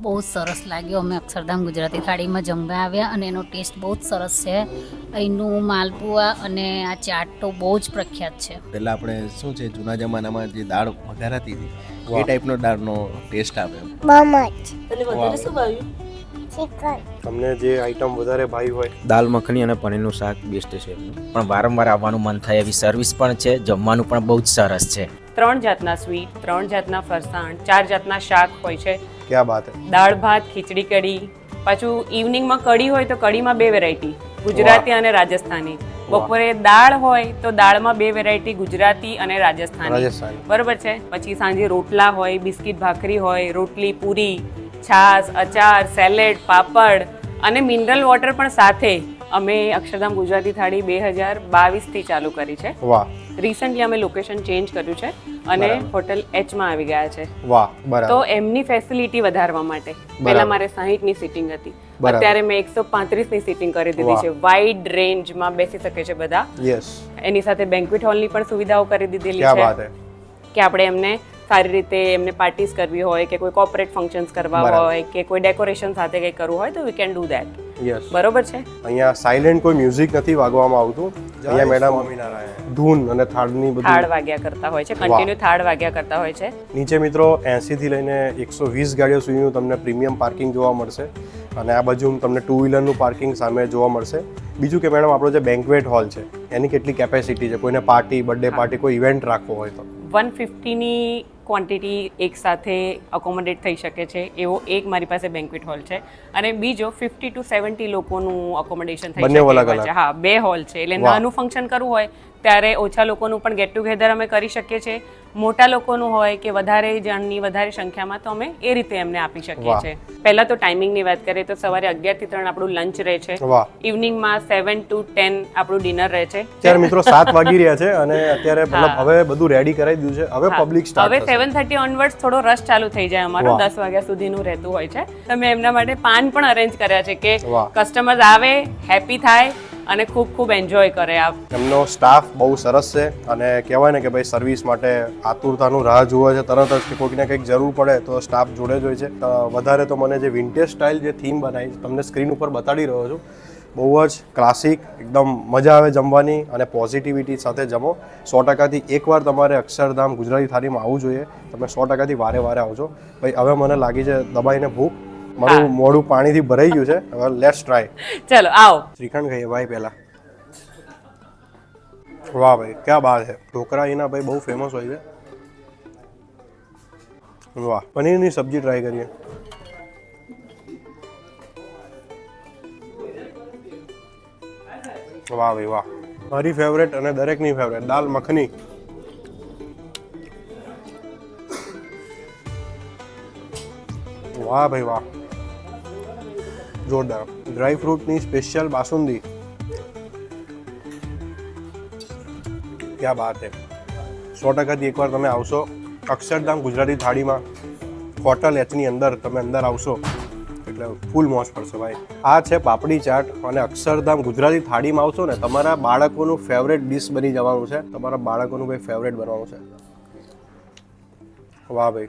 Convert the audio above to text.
બહુ સરસ લાગ્યો. અમે અક્ષરધામ ગુજરાતી થાળીમાં જમવા આવ્યા અને એનો ટેસ્ટ બહુ જ સરસ છે. અહીંનું માલપુઆ અને આ ચાટ તો બહુ જ પ્રખ્યાત છે. પહેલાં આપણે શું છે જૂના જમાનામાં જે દાળ વઘારાતી હતી એ ટાઈપનો દાળનો ટેસ્ટ આવે. તમને જે આઈટમ વધારે ભાઈ હોય? દાલ મખની અને પનીરનું શાક બેસ્ટ છે, પણ વારંવાર આવવાનું મન થાય એવી સર્વિસ પણ છે. જમવાનું પણ બહુ જ સરસ છે. 3 જાતના સ્વીટ, 3 જાતના ફરસાણ, 4 જાતના શાક હોય છે. ક્યાં બાત હે. દાળ ભાત, ખીચડી કઢી, પાછું ઇવનિંગમાં કઢી હોય તો કઢીમાં 2 વેરાયટી, ગુજરાતી અને રાજસ્થાની. બપોરે દાળ હોય તો દાળમાં 2 વેરાયટી, ગુજરાતી અને રાજસ્થાની. બરોબર છે. પછી સાંજે રોટલા હોય, બિસ્કિટ ભાખરી હોય, રોટલી પૂરી, છાશ, અચાર, સેલેડ, પાપડ અને મિનરલ વોટર પણ સાથે. અમે અક્ષરધામ ગુજરાતી થાળી 2022 થી ચાલુ કરી છે. વાહ. રિસન્ટલી અમે લોકેશન ચેન્જ કર્યું છે અને હોટલ એચ માં આવી ગયા છે. વાહ, બરાબર. તો એમની ફેસિલિટી વધારવા માટે પહેલા મારે 60 ની સીટિંગ હતી, અત્યારે મેં 135 ની સીટિંગ કરી દીધી છે. વાઇડ રેન્જમાં બેસી શકે છે બધા. યસ. એની સાથે બેન્ક્વેટ હોલની પણ સુવિધાઓ કરી દીધેલી ક્યાં બાત છે હે. કે આપણે એમને સારી રીતે એમને પાર્ટીસ કરવી હોય કે કોઈ કોર્પોરેટ ફંક્શન્સ કરવા હોય કે કોઈ ડેકોરેશન સાથે કંઈ કરવું હોય તો we can do that. Yes. બરોબર છે. અહીંયા સાયલેન્ટ કોઈ મ્યુઝિક નથી વાગવામાં આવતું. અહીંયા મેડમ ધૂન અને થાળની થાળ બધી વાગ્યા કરતા હોય છે, કન્ટિન્યુ થાળ વાગ્યા કરતા હોય છે. નીચે મિત્રો 80 થી લઈને 120 ગાડીઓ સુધીનું તમને પ્રીમિયમ પાર્કિંગ જોવા મળશે અને આ બાજુ તમને 2 વ્હીલરનું પાર્કિંગ સામે જોવા મળશે. બીજું કે મેડમ આપણો જે બેન્ક્વેટ હોલ છે એની કેટલી કેપેસિટી છે? કોઈને પાર્ટી, બર્થડે પાર્ટી, કોઈ ઇવેન્ટ રાખવો હોય તો 150 ની ક્વોન્ટિટી એક સાથે અકોમોડેટ થઈ શકે છે એવો એક મારી પાસે બેન્ક્વેટ હોલ છે અને બીજો 50 to 70 લોકોનું અકોમોડેશન થઈ બંને શકે અલગ છે. હા, 2 હોલ છે એટલે વાહ. નાનું ફંક્શન કરવું હોય ત્યારે ઓછા લોકોનું પણ ગેટ ટુગેધર અમે કરી શકીએ છીએ. મોટા લોકોનું હોય કે વધારે જણની વધારે સંખ્યામાં તો અમે એ રીતે એમને આપી શકીએ છીએ. પહેલા તો ટાઈમિંગની વાત કરીએ તો સવારે 11 થી 3 આપણું લંચ રહે છે. વાહ. ઇવનિંગમાં 7 to 10 આપણું ડિનર રહે છે. અત્યારે મિત્રો 7 વાગી રહ્યા છે અને અત્યારે મતલબ હવે બધું રેડી કરાવી દીધું છે. હવે પબ્લિક સ્ટાર્ટ હવે 7:30 ઓનવર્ડ્સ થોડો રશ ચાલુ થઈ જાય અમારો. 10 વાગ્યા સુધીનું રહેતું હોય છે. તો મેં એમના માટે પાન પણ અરેન્જ કર્યા છે કે કસ્ટમર્સ આવે, હેપી થાય અને ખૂબ ખૂબ એન્જોય કરે. એમનો સ્ટાફ બહુ સરસ છે અને કહેવાય ને કે ભાઈ સર્વિસ માટે આતુરતાનું રાહ જુએ છે. તરત જ કે કોઈકને કંઈક જરૂર પડે તો સ્ટાફ જોડે જ હોય છે. વધારે તો મને જે વિન્ટેજ સ્ટાઇલ જે થીમ બનાવી તમને સ્ક્રીન ઉપર બતાડી રહ્યો છું, બહુ જ ક્લાસિક, એકદમ મજા આવે જમવાની અને પોઝિટિવિટી સાથે જમો. 100%થી એકવાર તમારે અક્ષરધામ ગુજરાતી થાળીમાં આવવું જોઈએ. તમે 100%થી વારે વારે આવજો. ભાઈ હવે મને લાગી છે દબાઈને ભૂખ, મારું મોઢું પાણીથી ભરાઈ ગયું છે. હવે લેટ્સ ટ્રાય. ચલો આવો. શ્રીખંડ ખાઈએ ભાઈ પહેલા. વાહ ભાઈ, ક્યાં બાત છે. ઢોકળા અહીંના ભાઈ બહુ ફેમસ હોય છે. વાહ. પનીરની સબ્જી ટ્રાય કરીએ. વાહ ભાઈ વાહ. મારી ફેવરેટ અને દરેકની ફેવરેટ દાલ મખની. વાહ ભાઈ વાહ, જોરદાર. ડ્રાય ફ્રૂટની સ્પેશિયલ બાસુંદી. ક્યાં બાત છે. 100%થી એકવાર તમે આવશો અક્ષરધામ ગુજરાતી થાળીમાં હોટલ એચની અંદર. તમે અંદર આવશો એટલે ફૂલ મોજ પડશે ભાઈ. આ છે પાપડી ચાટ અને અક્ષરધામ ગુજરાતી થાળીમાં આવશો ને તમારા બાળકોનું ફેવરેટ ડિશ બની જવાનું છે. તમારા બાળકોનું ભાઈ ફેવરેટ બનવાનું છે. વાહ ભાઈ.